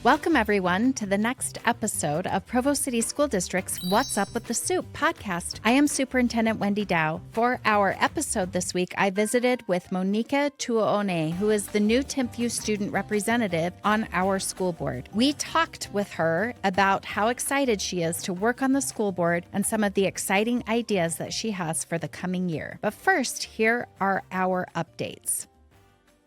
Welcome, everyone, to the next episode of Provo City School District's What's Up with the Soup podcast. I am Superintendent Wendy Dau. For our episode this week, I visited with Monika Tua'one, who is the new Timpview student representative on our school board. We talked with her about how excited she is to work on the school board and some of the exciting ideas that she has for the coming year. But first, here are our updates.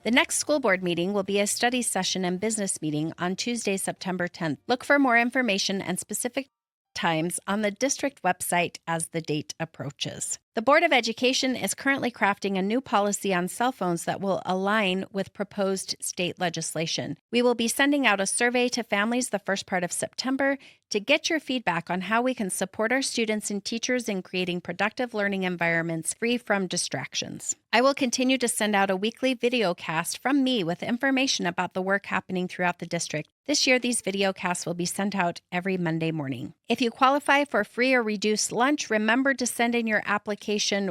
The next school board meeting will be a study session and business meeting on Tuesday, September 10th. Look for more information and specific times on the district website as the date approaches. The Board of Education is currently crafting a new policy on cell phones that will align with proposed state legislation. We will be sending out a survey to families the first part of September to get your feedback on how we can support our students and teachers in creating productive learning environments free from distractions. I will continue to send out a weekly video cast from me with information about the work happening throughout the district. This year, these video casts will be sent out every Monday morning. If you qualify for free or reduced lunch, remember to send in your application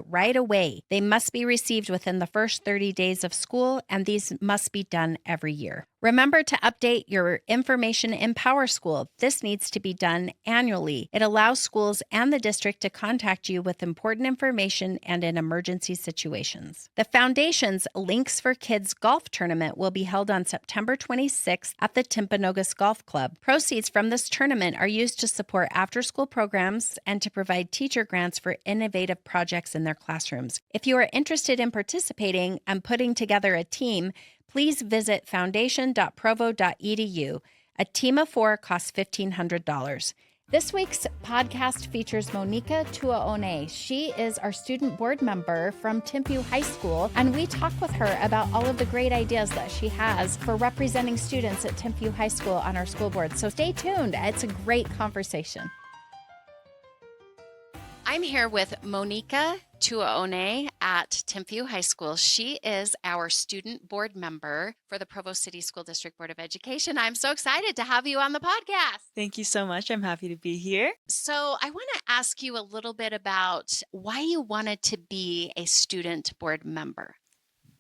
right away. They must be received within the first 30 days of school, and these must be done every year. Remember to update your information in PowerSchool. This needs to be done annually. It allows schools and the district to contact you with important information and in emergency situations. The Foundation's Links for Kids golf tournament will be held on September 26th at the Timpanogos Golf Club. Proceeds from this tournament are used to support after-school programs and to provide teacher grants for innovative projects in their classrooms. If you are interested in participating and putting together a team, please visit foundation.provo.edu. A team of 4 costs $1,500. This week's podcast features Monika Tua'one. She is our student board member from Timpview High School, and we talk with her about all of the great ideas that she has for representing students at Timpview High School on our school board. So stay tuned. It's a great conversation. I'm here with Monika Tua'one at Timpview High School. She is our student board member for the Provo City School District Board of Education. I'm so excited to have you on the podcast. Thank you so much. I'm happy to be here. So I want to ask you a little bit about why you wanted to be a student board member.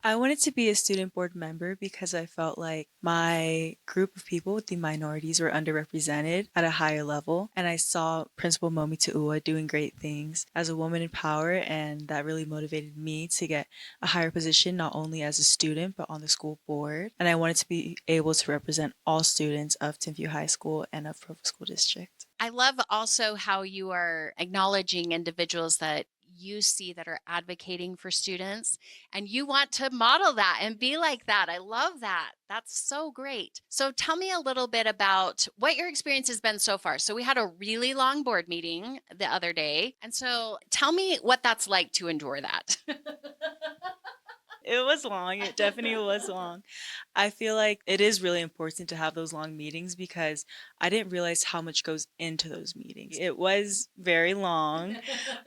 I wanted to be a student board member because I felt like my group of people with the minorities were underrepresented at a higher level. And I saw Principal Monika Tua'one doing great things as a woman in power, and that really motivated me to get a higher position, not only as a student, but on the school board. And I wanted to be able to represent all students of Timpview High School and of Provo School District. I love also how you are acknowledging individuals that you see that are advocating for students, and you want to model that and be like that. I love that. That's so great. So tell me a little bit about what your experience has been so far. So we had a really long board meeting the other day. And so tell me what that's like to endure that. It was long. It definitely was long. I feel like it is really important to have those long meetings because I didn't realize how much goes into those meetings. It was very long,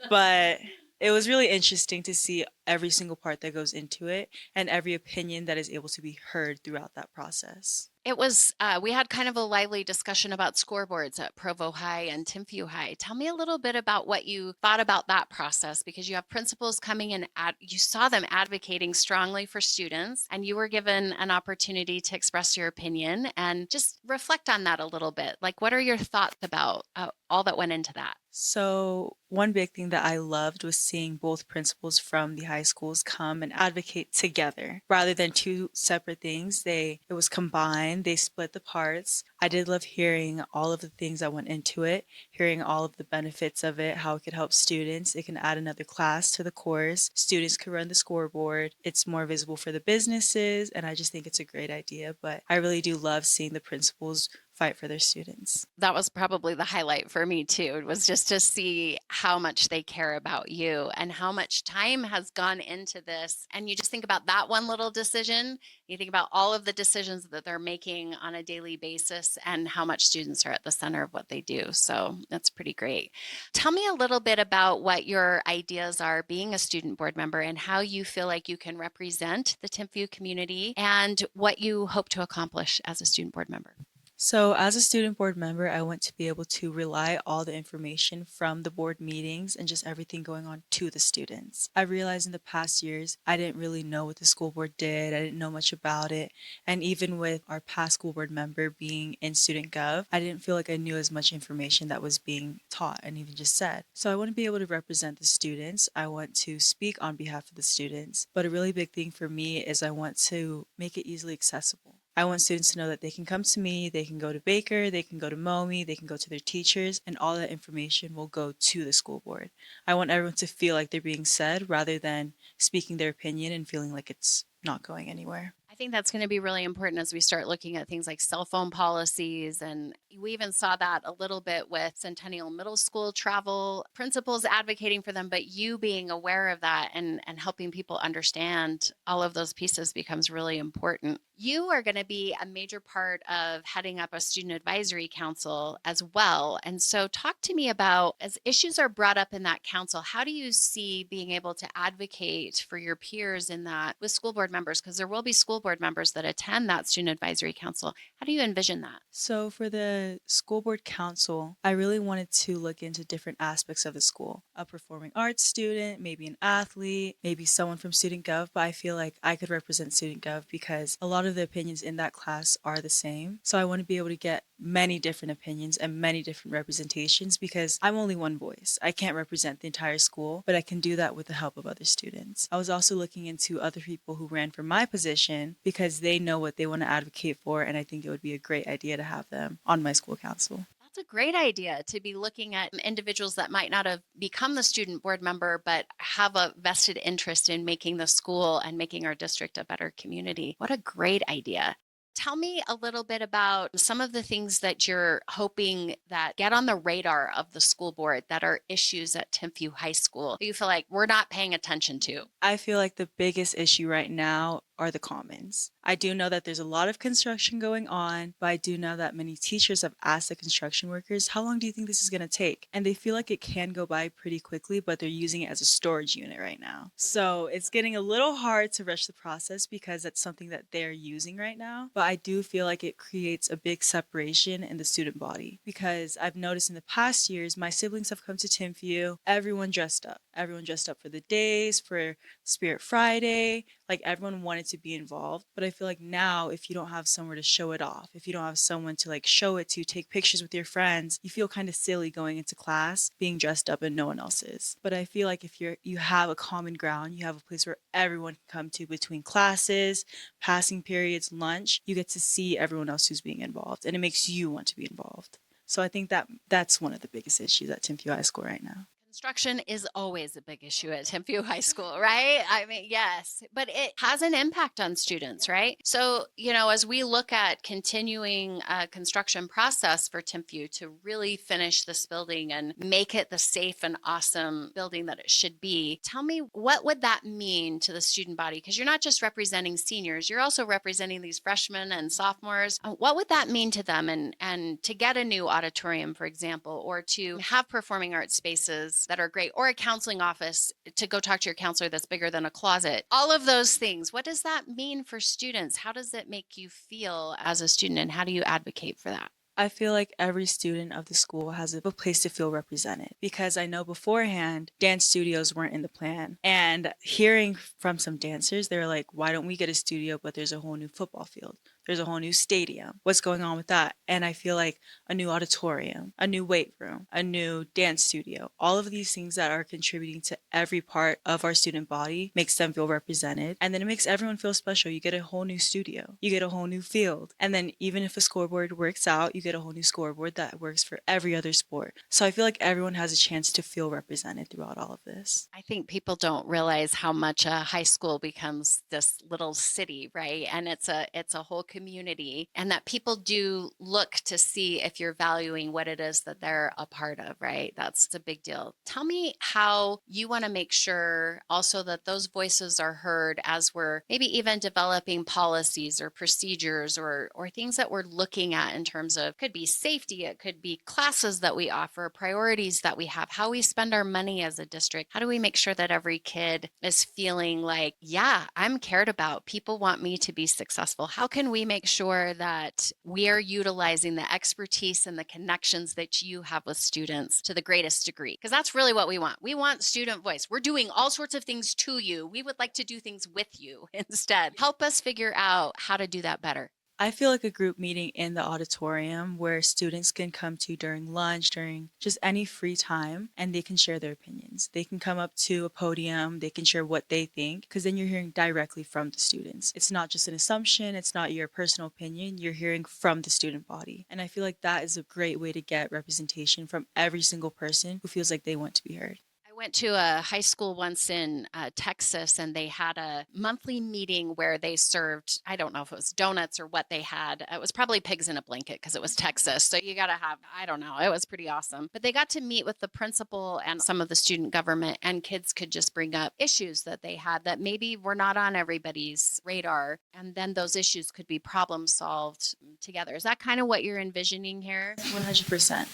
but it was really interesting to see every single part that goes into it and every opinion that is able to be heard throughout that process. It was, we had kind of a lively discussion about scoreboards at Provo High and Timpview High. Tell me a little bit about what you thought about that process, because you have principals coming in, you saw them advocating strongly for students, and you were given an opportunity to express your opinion and just reflect on that a little bit. Like, what are your thoughts about all that went into that? So one big thing that I loved was seeing both principals from the high schools come and advocate together rather than two separate things. It was combined. They split the parts. I did love hearing all of the things that went into it, hearing all of the benefits of it, how it could help students. It can add another class to the course. Students could run the scoreboard. It's more visible for the businesses, and I just think it's a great idea. But I really do love seeing the principals fight for their students. That was probably the highlight for me too. It was just to see how much they care about you and how much time has gone into this. And you just think about that one little decision. You think about all of the decisions that they're making on a daily basis and how much students are at the center of what they do. So that's pretty great. Tell me a little bit about what your ideas are being a student board member and how you feel like you can represent the Timpview community and what you hope to accomplish as a student board member. So, as a student board member, I want to be able to rely all the information from the board meetings and just everything going on to the students. I realized in the past years, I didn't really know what the school board did. I didn't know much about it. And even with our past school board member being in student gov, I didn't feel like I knew as much information that was being taught and even just said. So, I want to be able to represent the students. I want to speak on behalf of the students. But a really big thing for me is I want to make it easily accessible. I want students to know that they can come to me, they can go to Baker, they can go to MOMI, they can go to their teachers, and all that information will go to the school board. I want everyone to feel like they're being said rather than speaking their opinion and feeling like it's not going anywhere. I think that's going to be really important as we start looking at things like cell phone policies. And we even saw that a little bit with Centennial Middle School travel, principals advocating for them, but you being aware of that and helping people understand all of those pieces becomes really important. You are going to be a major part of heading up a student advisory council as well. And so talk to me about, as issues are brought up in that council, how do you see being able to advocate for your peers in that with school board members? Because there will be school board members that attend that student advisory council. How do you envision that? So, for the school board council, I really wanted to look into different aspects of the school. A performing arts student, maybe an athlete, maybe someone from student gov, but I feel like I could represent student gov because a lot of the opinions in that class are the same. So, I want to be able to get many different opinions and many different representations because I'm only one voice. I can't represent the entire school, but I can do that with the help of other students. I was also looking into other people who ran for my position because they know what they want to advocate for, and I think it would be a great idea to have them on my school council. That's a great idea to be looking at individuals that might not have become the student board member, but have a vested interest in making the school and making our district a better community. What a great idea. Tell me a little bit about some of the things that you're hoping that get on the radar of the school board that are issues at Timpview High School that you feel like we're not paying attention to. I feel like the biggest issue right now are the commons. I do know that there's a lot of construction going on, but I do know that many teachers have asked the construction workers, how long do you think this is going to take? And they feel like it can go by pretty quickly, but they're using it as a storage unit right now. So it's getting a little hard to rush the process because that's something that they're using right now. But I do feel like it creates a big separation in the student body because I've noticed in the past years, my siblings have come to Timpview, everyone dressed up. Everyone dressed up for the days, for Spirit Friday, like everyone wanted to be involved. But I feel like now if you don't have somewhere to show it off, if you don't have someone to like show it to, take pictures with your friends, you feel kind of silly going into class being dressed up and no one else is. But I feel like if you have a common ground, you have a place where everyone can come to between classes, passing periods, lunch, you get to see everyone else who's being involved and it makes you want to be involved. So I think that that's one of the biggest issues at Timpview High School right now. Construction is always a big issue at Timpview High School, right? I mean, yes, but it has an impact on students, right? So, as we look at continuing a construction process for Timpview to really finish this building and make it the safe and awesome building that it should be, tell me, what would that mean to the student body? Because you're not just representing seniors, you're also representing these freshmen and sophomores. What would that mean to them? And to get a new auditorium, for example, or to have performing arts spaces that are great, or a counseling office to go talk to your counselor that's bigger than a closet. All of those things. What does that mean for students? How does it make you feel as a student, and how do you advocate for that? I feel like every student of the school has a place to feel represented because I know beforehand dance studios weren't in the plan. And hearing from some dancers, they're like, why don't we get a studio, but there's a whole new football field? There's a whole new stadium. What's going on with that? And I feel like a new auditorium, a new weight room, a new dance studio, all of these things that are contributing to every part of our student body makes them feel represented. And then it makes everyone feel special. You get a whole new studio, you get a whole new field. And then even if a scoreboard works out, you get a whole new scoreboard that works for every other sport. So I feel like everyone has a chance to feel represented throughout all of this. I think people don't realize how much a high school becomes this little city, right? And it's a whole community, and that people do look to see if you're valuing what it is that they're a part of, right? That's a big deal. Tell me how you want to make sure also that those voices are heard as we're maybe even developing policies or procedures or things that we're looking at in terms of, could be safety, it could be classes that we offer, priorities that we have, how we spend our money as a district. How do we make sure that every kid is feeling like, yeah, I'm cared about, people want me to be successful? How can we we make sure that we are utilizing the expertise and the connections that you have with students to the greatest degree? Because that's really what we want. We want student voice. We're doing all sorts of things to you. We would like to do things with you instead. Help us figure out how to do that better. I feel like a group meeting in the auditorium where students can come to during lunch, during just any free time, and they can share their opinions. They can come up to a podium, they can share what they think, because then you're hearing directly from the students. It's not just an assumption, it's not your personal opinion, you're hearing from the student body. And I feel like that is a great way to get representation from every single person who feels like they want to be heard. Went to a high school once in Texas, and they had a monthly meeting where they served, I don't know if it was donuts or what they had. It was probably pigs in a blanket because it was Texas. So you got to have, I don't know, it was pretty awesome. But they got to meet with the principal and some of the student government, and kids could just bring up issues that they had that maybe were not on everybody's radar. And then those issues could be problem solved together. Is that kind of what you're envisioning here? 100%.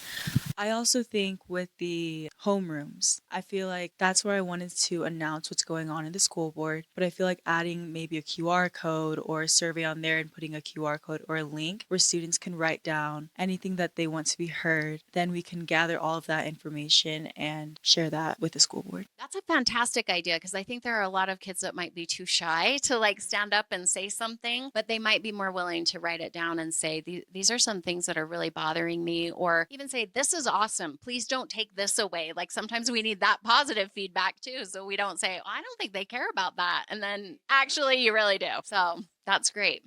I also think with the homerooms, I feel like that's where I wanted to announce what's going on in the school board. But I feel like adding maybe a QR code or a survey on there and putting a QR code or a link where students can write down anything that they want to be heard, then we can gather all of that information and share that with the school board. That's a fantastic idea, because I think there are a lot of kids that might be too shy to like stand up and say something, but they might be more willing to write it down and say, these are some things that are really bothering me, or even say, this is awesome. Please don't take this away. Like sometimes we need that positive feedback too. So we don't say, oh, I don't think they care about that. And then actually you really do. So that's great.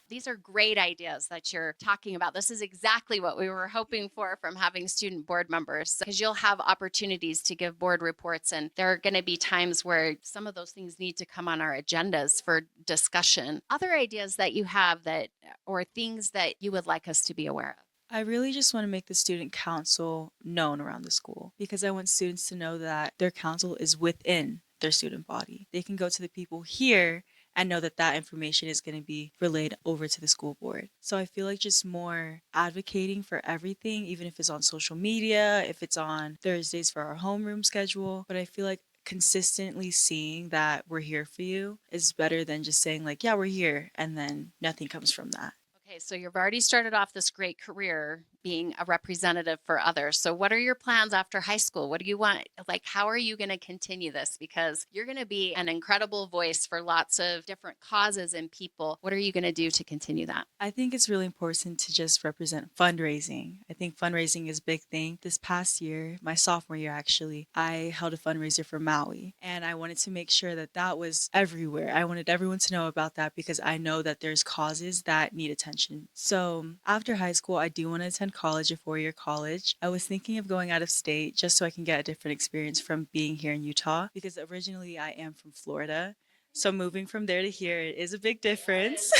These are great ideas that you're talking about. This is exactly what we were hoping for from having student board members, because you'll have opportunities to give board reports, and there are going to be times where some of those things need to come on our agendas for discussion. Other ideas that you have that, or things that you would like us to be aware of? I really just want to make the student council known around the school, because I want students to know that their council is within their student body. They can go to the people here and know that that information is going to be relayed over to the school board. So I feel like just more advocating for everything, even if it's on social media, if it's on Thursdays for our homeroom schedule. But I feel like consistently seeing that we're here for you is better than just saying like, yeah, we're here, and then nothing comes from that. Okay, so you've already started off this great career being a representative for others. So what are your plans after high school? What do you want? Like, how are you going to continue this? Because you're going to be an incredible voice for lots of different causes and people. What are you going to do to continue that? I think it's really important to just represent fundraising. I think fundraising is a big thing. This past year, my sophomore year actually, I held a fundraiser for Maui, and I wanted to make sure that that was everywhere. I wanted everyone to know about that, because I know that there's causes that need attention. So after high school, I do want to attend college, a 4-year college. I was thinking of going out of state just so I can get a different experience from being here in Utah, because originally I am from Florida. So moving from there to here is a big difference.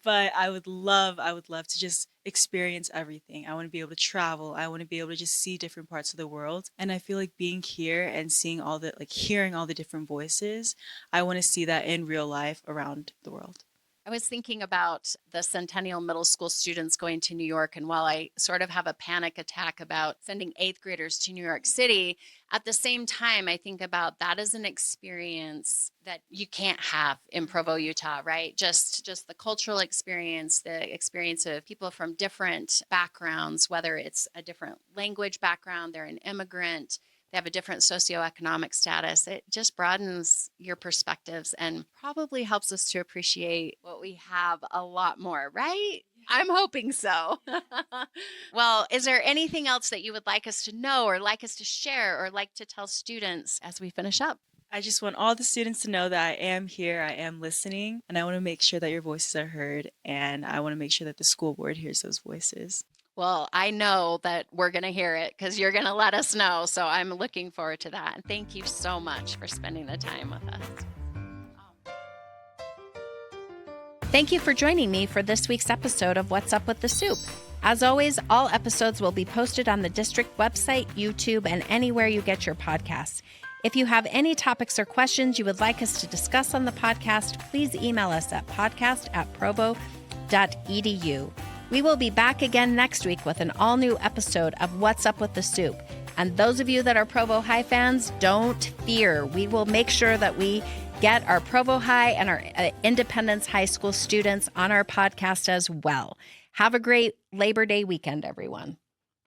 But I would love to just experience everything. I want to be able to travel. I want to be able to just see different parts of the world. And I feel like being here and seeing all the, like hearing all the different voices, I want to see that in real life around the world. I was thinking about the Centennial Middle School students going to New York, and while I sort of have a panic attack about sending 8th graders to New York City, at the same time, I think about that as an experience that you can't have in Provo, Utah, right? Just the cultural experience, the experience of people from different backgrounds, whether it's a different language background, they're an immigrant, they have a different socioeconomic status. It just broadens your perspectives and probably helps us to appreciate what we have a lot more, right? I'm hoping so. Well, is there anything else that you would like us to know or like us to share or like to tell students as we finish up? I just want all the students to know that I am here, I am listening, and I want to make sure that your voices are heard, and I want to make sure that the school board hears those voices. Well, I know that we're going to hear it because you're going to let us know. So I'm looking forward to that. And thank you so much for spending the time with us. Thank you for joining me for this week's episode of What's Up with the Soup. As always, all episodes will be posted on the district website, YouTube, and anywhere you get your podcasts. If you have any topics or questions you would like us to discuss on the podcast, please email us at podcast@provo.edu. We will be back again next week with an all-new episode of What's Up with the Soup. And those of you that are Provo High fans, don't fear. We will make sure that we get our Provo High and our Independence High School students on our podcast as well. Have a great Labor Day weekend, everyone.